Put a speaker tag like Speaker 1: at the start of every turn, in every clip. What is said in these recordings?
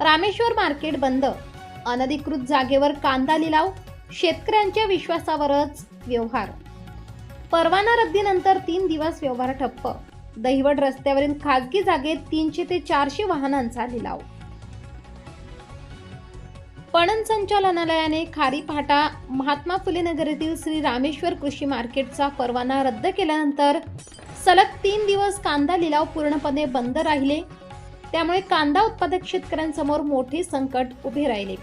Speaker 1: Rameshwar market बंद, अनधिकृत जागेवर कांदा लिलाव, शेतकऱ्यांच्या विश्वासावरच व्यवहार। परवाना रद्दीनंतर 3 दिवस व्यवहार ठप्प। दहिवड रस्त्यावरील खासगी जागेत 300 ते 400 वाहनांचा लिलाव। पणन संचालनालयाने खारीपाटा महात्मा फुले नगर येथील श्री रामेश्वर कृषी मार्केटचा परवाना रद्द केल्यानंतर सलग 3 दिवस कांदा लिलाव पूर्णपणे बंद राहिले। त्यामुळे कांदा उत्पादक शेतकऱ्यांसमोर मोठे संकट उभे राहिले।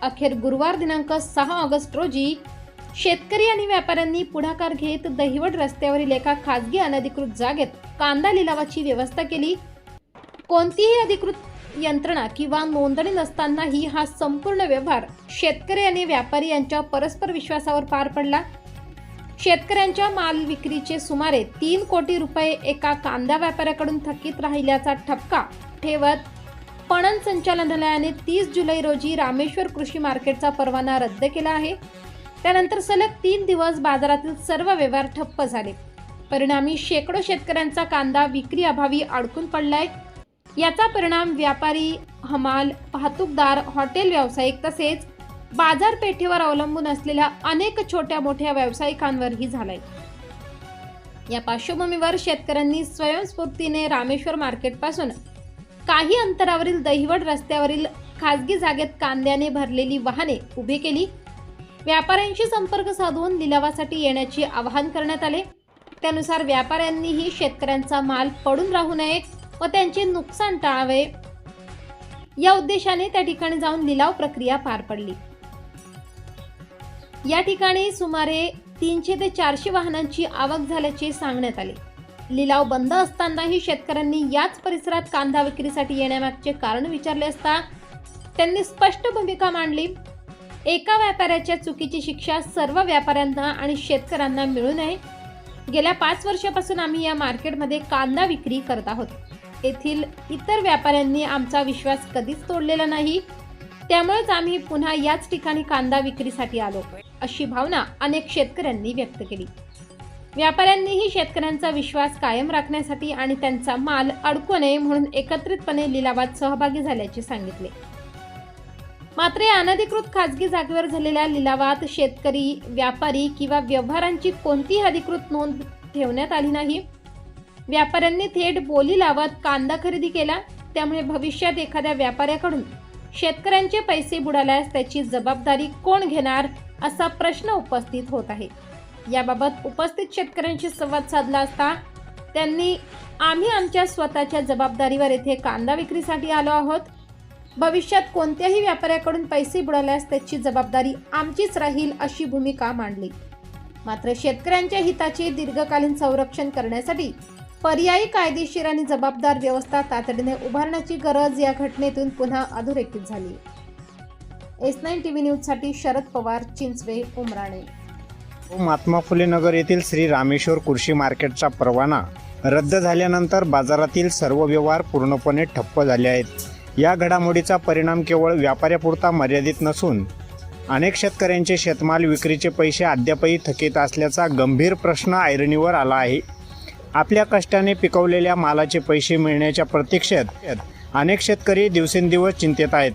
Speaker 1: अखेर गुरुवार दिनांक 6 ऑगस्ट रोजी शेतकरी आणि व्यापाऱ्यांनी पुढाकार घेत दहिवड रस्त्यावरील एका खासगी अनधिकृत जागेत कांदा लिलावाची व्यवस्था केली। कोणतीही अधिकृत यंत्रणा किंवा नोंदणी नसतानाही हा संपूर्ण व्यवहार शेतकरी आणि व्यापारी यांच्या परस्पर विश्वासावर पार पडला। शेतकऱ्यांच्या माल विक्रीचे सुमारे 3 कोटी रुपये एका कांदा व्यापाऱ्याकडून थकीत राहिल्याचा ठपका ठेवत पणन संचालनालयाने 30 जुलै रोजी रामेश्वर कृषी मार्केटचा परवाना रद्द केला आहे। त्यानंतर सलग 3 दिवस बाजारातील सर्व व्यवहार ठप्प झाले। परिणामी शेकडो शेतकऱ्यांचा कांदा विक्री अभावी अडकून पडलाय। याचा परिणाम व्यापारी, हमाल, वाहतूकदार, हॉटेल व्यावसायिक तसेच बाजारपेठेवर अवलंबून असलेल्या अनेक छोट्या मोठ्या व्यावसायिकांवरही झालाय। या पार्श्वभूमीवर शेतकऱ्यांनी स्वयंस्फूर्तीने रामेश्वर मार्केटपासून काही अंतरावरील दहिवड रस्त्यावरील खासगी जागेत कांद्याने भरलेली वाहने उभी केली। व्यापाऱ्यांशी संपर्क साधून लिलावासाठी येण्याचे आवाहन करण्यात आले। त्यानुसार व्यापाऱ्यांनीही शेतकऱ्यांचा माल पडून राहू नये व त्यांचे नुकसान टाळावे या उद्देशाने त्या ठिकाणी जाऊन लिलाव प्रक्रिया पार पडली। या ठिकाणी सुमारे 300 ते 400 वाहनांची आवक झाल्याचे सांगण्यात आले। लिलाव बंद असतानाही शेतकऱ्यांनी याच परिसरात कांदा विक्रीसाठी येण्यामागचे कारण विचारले असता त्यांनी स्पष्ट भूमिका मांडली। एका व्यापाऱ्याच्या चुकीची शिक्षा सर्व व्यापाऱ्यांना आणि शेतकऱ्यांना मिळू नये। गेल्या 5 वर्षापासून आम्ही या मार्केटमध्ये कांदा विक्री करत आहोत। येथील इतर व्यापाऱ्यांनी आमचा विश्वास कधीच तोडलेला नाही। त्यामुळेच आम्ही पुन्हा याच ठिकाणी कांदा विक्रीसाठी आलो, अशी भावना अनेक शेतकऱ्यांनी व्यक्त केली। व्यापाऱ्यांनीही शेतकऱ्यांचा विश्वास कायम राखण्यासाठी आणि त्यांचा माल अडकू नये म्हणून एकत्रितपणे लिलावात सहभागी झाल्याचे सांगितले। मात्र या अनधिकृत खासगी जागेवर झालेल्या लिलावात शेतकरी, व्यापारी किंवा व्यवहारांची कोणतीही अधिकृत नोंद ठेवण्यात आली नाही। व्यापाऱ्यांनी थेट बोली लावत कांदा खरेदी केला। त्यामुळे भविष्यात एखाद्या व्यापाऱ्याकडून शेतकऱ्यांचे पैसे बुडाल्यास त्याची जबाबदारी कोण घेणार असा प्रश्न उपस्थित होत आहे। याबाबत उपस्थित शेतकऱ्यांशी संवाद साधला असता त्यांनी आम्ही आमच्या स्वतःच्या जबाबदारीवर येथे कांदा विक्रीसाठी आलो आहोत। भविष्यात कोणत्याही व्यापाऱ्याकडून पैसे बुडाल्यास त्याची जबाबदारी आमचीच राहील, अशी भूमिका मांडली। मात्र शेतकऱ्यांच्या हिताचे दीर्घकालीन संरक्षण करण्यासाठी पर्यायी कायदेशीर आणि जबाबदार व्यवस्था तातडीने उभारण्याची गरज या घटनेतून पुन्हा अधोरेखित झाली। S9 TV न्यूज साठी शरद पवार, चिंचवे, उमराणे।
Speaker 2: महात्मा फुले नगर येथील श्री रामेश्वर कृषी मार्केटचा परवाना रद्द झाल्यानंतर बाजारातील सर्व व्यवहार पूर्णपणे ठप्प झाले आहेत। या घडामोडीचा परिणाम केवळ व्यापाऱ्यापुरता मर्यादित नसून अनेक शेतकऱ्यांचे शेतमाल विक्रीचे पैसे अद्यापही थकीत असल्याचा गंभीर प्रश्न ऐरणीवर आला आहे। आपल्या कष्टाने पिकवलेल्या मालाचे पैसे मिळण्याच्या प्रतीक्षेत अनेक शेतकरी दिवसेंदिवस चिंतेत आहेत।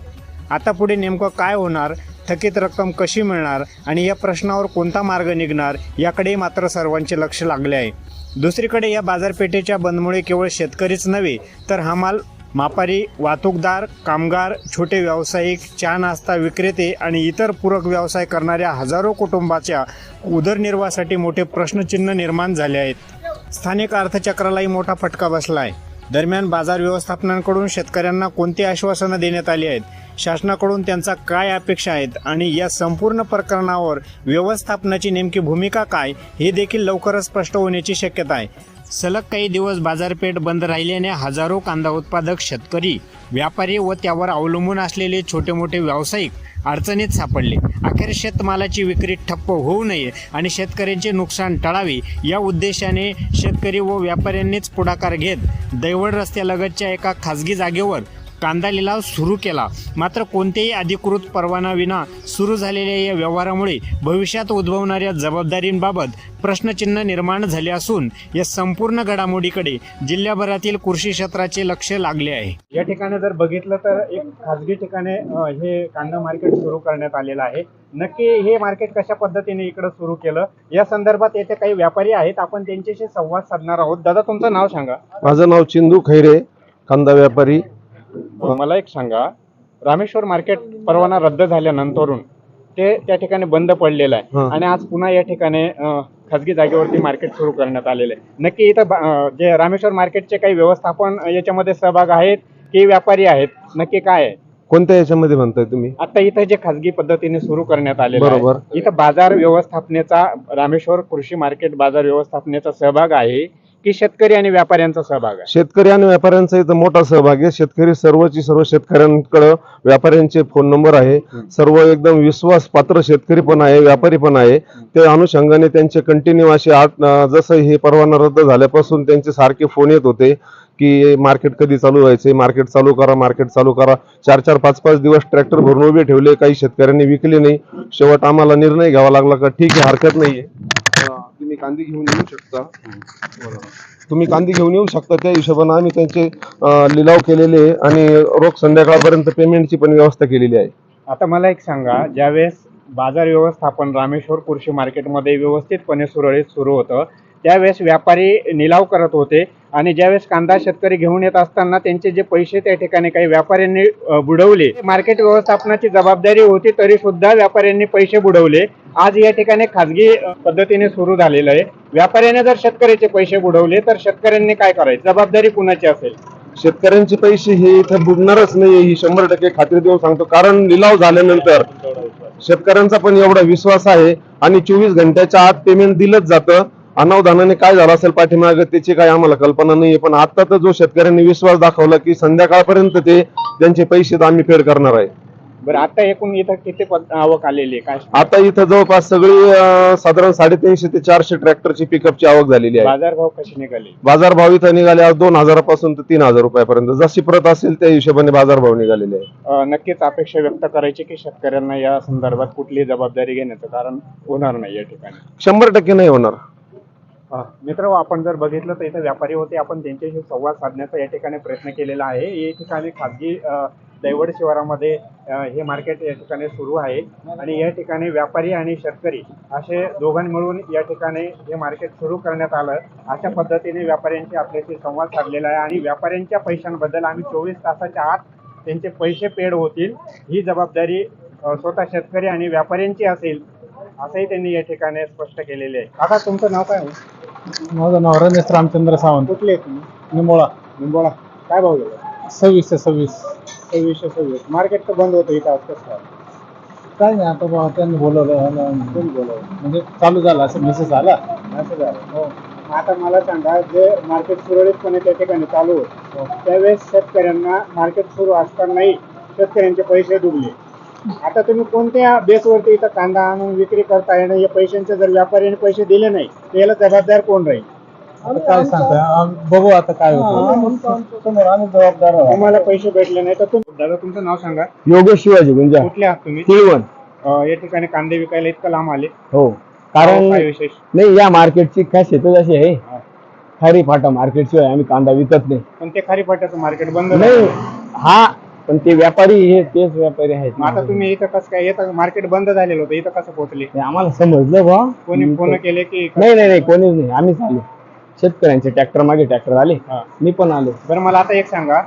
Speaker 2: आता पुढे नेमकं काय होणार, थकीत रक्कम कशी मिळणार आणि या प्रश्नावर कोणता मार्ग निघणार याकडे मात्र सर्वांचे लक्ष लागले आहे। दुसरीकडे या बाजारपेठेच्या बंदमुळे केवळ शेतकरीच नव्हे तर हमाल, व्यापारी, वाहतूकदार, कामगार, छोटे व्यावसायिक, चहा नाश्ता विक्रेते आणि इतर पूरक व्यवसाय करणाऱ्या हजारो कुटुंबाच्या उदरनिर्वाहासाठी मोठे प्रश्नचिन्ह निर्माण झाले आहेत। स्थानिक अर्थचक्रालाही मोठा फटका बसला आहे। दरम्यान बाजार व्यवस्थापनाकडून शेतकऱ्यांना कोणती आश्वासनं देण्यात आली आहेत, शासनाकडून त्यांचा काय अपेक्षा आहेत आणि या संपूर्ण प्रकरणावर व्यवस्थापनाची नेमकी भूमिका काय हे देखील लवकरच स्पष्ट होण्याची शक्यता आहे। सलग काही दिवस बाजारपेठ बंद राहिल्याने हजारो कांदा उत्पादक शेतकरी, व्यापारी व त्यावर अवलंबून असलेले छोटे मोठे व्यावसायिक अडचणीत सापडले। अखेर शेतमालाची विक्री ठप्प होऊ नये आणि शेतकऱ्यांचे नुकसान टाळावे या उद्देशाने शेतकरी व व्यापाऱ्यांनीच पुढाकार घेत दहिवड रस्त्यालगतच्या एका खासगी जागेवर कांदा लिलाव सुरू केला. मात्र कोणत्याही अधिकृत परवानाविना सुरू झालेल्या या व्यवहारामुळे भविष्यात उद्भवणाऱ्या जबाबदारींबाबत प्रश्नचिन्ह निर्माण झाले असून या संपूर्ण घडामोडीकडे जिल्ह्याभरातील कृषी क्षेत्राचे लक्ष लागले आहे. या ठिकाणी जर बघितलं तर एक खाजगी ठिकाणी हे कांदा मार्केट सुरू करण्यात आलेलं आहे. नक्की हे मार्केट कशा पद्धतीने इकडे सुरू केलं या संदर्भात येथे काही व्यापारी आहेत, आपण त्यांच्याशी संवाद साधणार आहोत. दादा, तुमचं नाव सांगा.
Speaker 3: माझं नाव चिंदू खैरे, कांदा व्यापारी.
Speaker 2: मला एक सांगा, रामेश्वर मार्केट परवाना रद्द झाल्यानंतरून ते त्या ठिकाणी बंद पडलेलं आहे आणि आज पुन्हा या ठिकाणी खाजगी जागेवरती मार्केट सुरू करण्यात आलेलं आहे. नक्की इथं जे रामेश्वर मार्केटचे काही व्यवस्थापन याच्यामध्ये सहभाग आहेत की व्यापारी आहेत, नक्की काय आहे?
Speaker 3: कोणत्या याच्यामध्ये म्हणताय तुम्ही?
Speaker 2: आता इथं जे खाजगी पद्धतीने सुरू करण्यात आलेलं
Speaker 3: बरोबर.
Speaker 2: आहे, इथं बाजार व्यवस्थापनेचा, रामेश्वर कृषी मार्केट बाजार व्यवस्थापनेचा सहभाग आहे की शेतकरी आणि व्यापाऱ्यांचा सहभाग आहे?
Speaker 3: शेतकरी आणि व्यापाऱ्यांचा इथं मोठा सहभाग आहे. शेतकरी सर्व शेतकऱ्यांकडे व्यापाऱ्यांचे फोन नंबर आहे. सर्व एकदम विश्वास पात्र शेतकरी पण आहे, व्यापारी पण आहे. ते अनुषंगाने त्यांचे कंटिन्यू असे जसं हे परवाना रद्द झाल्यापासून त्यांचे सारखे फोन येत होते की मार्केट कधी चालू व्हायचे, मार्केट चालू करा, मार्केट चालू करा. 4-4, 5-5 दिवस ट्रॅक्टर भरून उभे ठेवले. काही शेतकऱ्यांनी विकले नाही. शेवट आम्हाला निर्णय घ्यावा लागला का ठीक आहे, हरकत नाहीये, तुम्ही कांदे घेऊन येऊ शकता. तुम्ही कांदे घेऊन येऊ शकता. त्या हिशोबाने आम्ही त्यांचे लिलाव केलेले आणि रोख संध्याकाळपर्यंत पेमेंटची पण व्यवस्था केलेली आहे.
Speaker 2: आता मला एक सांगा, ज्यावेळेस बाजार व्यवस्थापन रामेश्वर कृषी मार्केटमध्ये व्यवस्थितपणे सुरळीत सुरू होतं त्यावेळेस व्यापारी निलाव करत होते आणि ज्यावेळेस कांदा शेतकरी घेऊन येत असताना त्यांचे जे पैसे त्या ठिकाणी काही व्यापाऱ्यांनी बुडवले. मार्केट व्यवस्थापनाची जबाबदारी होती तरी सुद्धा व्यापाऱ्यांनी पैसे बुडवले. आज या ठिकाणी खाजगी पद्धतीने सुरू झालेलं आहे. व्यापाऱ्याने जर शेतकऱ्याचे पैसे बुडवले तर शेतकऱ्यांनी काय करायचं? जबाबदारी कुणाची असेल?
Speaker 3: शेतकऱ्यांचे पैसे हे इथं बुडणारच नाही, ही 100% खात्री देऊन सांगतो. कारण लिलाव झाल्यानंतर शेतकऱ्यांचा पण एवढा विश्वास आहे आणि 24 घंट्याच्या आत पेमेंट दिलंच जातं. अनावधानाने काय झालं असेल पाठीमागे त्याची काही आम्हाला कल्पना नाहीये, पण आता तर जो शेतकऱ्यांनी विश्वास दाखवला की संध्याकाळपर्यंत ते त्यांचे पैसे आम्ही फेड करणार आहे.
Speaker 2: बरं, आता एकूण इथं किती आवक आलेली आहे काय?
Speaker 3: आता इथं जवळपास सगळी साधारण 350 ते 400 ट्रॅक्टरची पिकअपची आवक झालेली आहे.
Speaker 2: बाजारभाव कसे निघाले?
Speaker 3: बाजारभाव इथं निघाले आज 2000 पासून तर 3000 रुपयापर्यंत. जशी प्रत असेल त्या हिशोबाने बाजारभाव निघालेले आहे.
Speaker 2: नक्कीच अपेक्षा व्यक्त करायची की शेतकऱ्यांना या संदर्भात कुठलीही जबाबदारी घेण्याचं कारण होणार नाही या ठिकाणी?
Speaker 3: 100% नाही होणार.
Speaker 2: मित्र, आपण जर बघितलं तर इथं व्यापारी होते, आपण त्यांच्याशी संवाद साधण्याचा या ठिकाणी प्रयत्न केलेला आहे. या ठिकाणी खाजगी दैवड शिवारामध्ये हे मार्केट या ठिकाणी सुरू आहे आणि या ठिकाणी व्यापारी आणि शेतकरी असे दोघांनी मिळून या ठिकाणी हे मार्केट सुरू करण्यात आलं. अशा पद्धतीने व्यापाऱ्यांशी आपल्याशी संवाद साधलेला आहे आणि व्यापाऱ्यांच्या पैशांबद्दल आम्ही 24 तासाच्या आत त्यांचे पैसे पेड होतील ही जबाबदारी स्वतः शेतकरी आणि व्यापाऱ्यांची असेल असंही त्यांनी या ठिकाणी स्पष्ट केलेले आहे. आता तुमचं नाव काय?
Speaker 4: माझं नाव रमेश रामचंद्र सावंत.
Speaker 2: कुठले आहे तुम्ही?
Speaker 4: निंबोळा.
Speaker 2: निंबोळा. काय भाव गेला?
Speaker 4: 2626.
Speaker 2: मार्केट तर बंद होतं इथं, आज कसं
Speaker 4: काय नाही, आता बाबा त्यांनी बोलवलं म्हणजे चालू झालं असं मेसेज आला.
Speaker 2: असं झालं? हो. आता मला सांगा, जे मार्केट सुरळीतपणे त्या ठिकाणी चालू होतं त्यावेळेस शेतकऱ्यांना मार्केट सुरू असतानाही शेतकऱ्यांचे पैसे डुबले. आता तुम्ही कोणत्या बेसवरती इथं कांदा आणून विक्री करताय आणि या पैशांचे जर व्यापाऱ्याने पैसे दिले नाही तर याला जबाबदार कोण राहील?
Speaker 4: आता काय सांगताय, बघू आता काय होतं. समोर आम्ही जबाबदार आहोत.
Speaker 2: तुम्हाला पैसे भेटले नाही तर दादा तुमचं नाव सांगा.
Speaker 3: योगेश शिवाजी गुंजा,
Speaker 2: कुठले आहात तुम्ही?
Speaker 3: तिळवण.
Speaker 2: या ठिकाणी कांदे विकायला इतकं लांब आले?
Speaker 3: हो, कारण
Speaker 2: काय विशेष?
Speaker 3: नाही, या मार्केटची खासियतच अशी आहे, खारी फाटा मार्केट शिवाय आम्ही कांदा विकत नाही.
Speaker 2: पण ते खारी फाट्याचं मार्केट बंद
Speaker 3: नाही, हा पण ते व्यापारी हे तेच व्यापारी आहेत.
Speaker 2: आता तुम्ही इथं कसं काय येतं? मार्केट बंद झालेलं होतं, इथं कसं पोहोचले?
Speaker 3: आम्हाला समजलं बा.
Speaker 2: कोणी फोन केले की?
Speaker 3: नाही, कोणीच नाही, आम्हीच आलो. शेतकऱ्यांचे ट्रॅक्टर मागे ट्रॅक्टर आले, मी पण आलो.
Speaker 2: बरं, मला आता एक सांगा,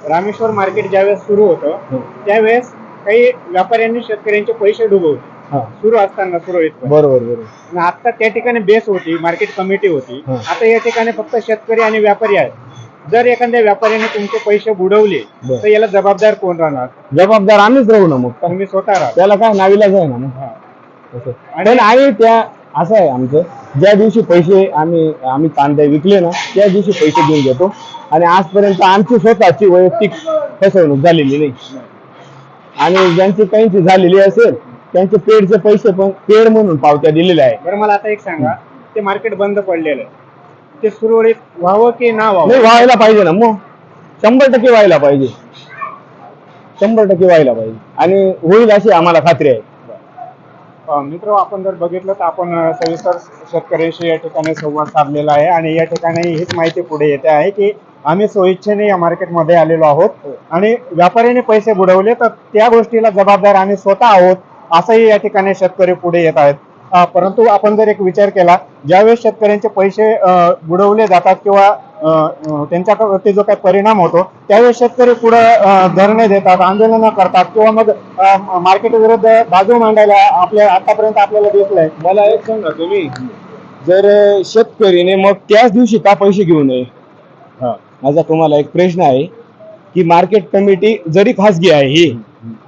Speaker 2: रामेश्वर मार्केट ज्यावेळेस सुरू होतं त्यावेळेस काही व्यापाऱ्यांनी शेतकऱ्यांचे पैसे डुबवले सुरू असताना सुरळीत.
Speaker 3: बरोबर.
Speaker 2: आता त्या ठिकाणी बेस होती, मार्केट कमिटी होती. आता या ठिकाणी फक्त शेतकरी आणि व्यापारी आहेत. जर एखाद्या व्यापाऱ्याने तुमचे पैसे बुडवले तर याला जबाबदार कोण राहणार?
Speaker 3: जबाबदार आम्हीच राहू ना. मग
Speaker 2: तुम्ही स्वतः राहा,
Speaker 3: त्याला काय नावीलाज आहे ना. पण आम्ही त्या असं आहे आमचं, ज्या दिवशी पैसे आम्ही कांदे विकले ना त्या दिवशी पैसे देऊन घेतो आणि आजपर्यंत आमची स्वतःची वैयक्तिक फसवणूक झालेली नाही. आणि ज्यांची काहींची झालेली असेल त्यांचे पेडचे पैसे पण पेड म्हणून पावत्या दिलेल्या आहे.
Speaker 2: बरं, मला आता एक सांगा, ते मार्केट बंद पडलेलं आहे, ते सुरळीत व्हावं की ना व्हावं?
Speaker 3: नाही, व्हायला पाहिजे ना. मग 100% व्हायला पाहिजे.
Speaker 5: 100% व्हायला पाहिजे आणि होईल अशी आम्हाला खात्री आहे.
Speaker 2: मित्र, आपण जर बघितलं तर आपण सविस्तर शेतकऱ्यांशी या ठिकाणी संवाद साधलेला आहे आणि या ठिकाणी हीच माहिती पुढे येते आहे की आम्ही स्वइच्छेने या मार्केटमध्ये आलेलो आहोत आणि व्यापाऱ्याने पैसे बुडवले तर त्या गोष्टीला जबाबदार आम्ही स्वतः आहोत असंही या ठिकाणी शेतकरी पुढे येत आहेत. परंतु आपण जर एक विचार केला, ज्यावेळेस शेतकऱ्यांचे पैसे बुडवले जातात किंवा त्यांच्यावरती जो काही परिणाम होतो त्यावेळेस शेतकरी पुढे धरणे देतात, आंदोलनं करतात किंवा मग मार्केट विरुद्ध बाजू मांडायला आतापर्यंत आपल्याला दिसलंय.
Speaker 5: मला एक सांगा तुम्ही, जर शेतकरीने मग त्याच दिवशी का पैसे घेऊ नये? माझा तुम्हाला एक प्रश्न आहे की मार्केट कमिटी जरी खासगी आहे ही,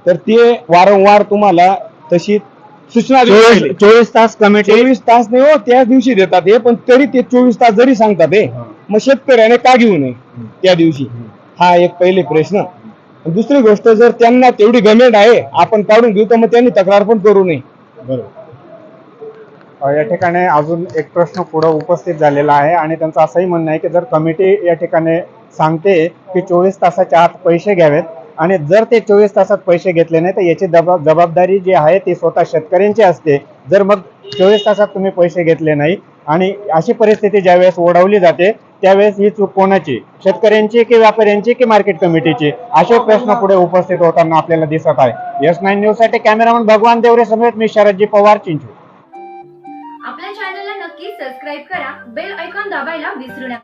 Speaker 5: तर ते वारंवार तुम्हाला तशी सूचना
Speaker 2: 24 तास कमिटी
Speaker 5: 24 तास नाही हो, त्याच दिवशी देतात हे, पण तरी ते 24 तास जरी सांगतात हे, मग शेतकऱ्याने का घेऊ नये त्या दिवशी? हा एक पहिले प्रश्न. दुसरी गोष्ट, जर त्यांना तेवढी गमेंट आहे आपण काढून घेऊ तर मग त्यांनी तक्रार पण करू नये.
Speaker 2: या ठिकाणी अजून एक प्रश्न पुढे उपस्थित झालेला आहे आणि त्यांचं असंही म्हणणं आहे की जर कमिटी या ठिकाणी सांगते की 24 तासाच्या आत पैसे घ्यावेत आणि जर ते 24 तासात पैसे घेतले नाही तर याची जबाबदारी जी आहे ती स्वतः शेतकऱ्यांची असते. जर मग 24 तासात तुम्ही पैसे घेतले नाही आणि अशी परिस्थिती ज्यावेळेस ओढवली जाते त्यावेळेस ही चूक कोणाची, शेतकऱ्यांची की व्यापाऱ्यांची की मार्केट कमिटीची, असे प्रश्न पुढे उपस्थित होताना आपल्याला दिसत आहे. S9 न्यूज साठी कॅमेरामन भगवान देवरे समेत मी शरदजी पवार, चिंचवड.
Speaker 6: आपल्या चॅनलला नक्की सबस्क्राईब करा, बेल आयकॉन दाबायला विसरू नका.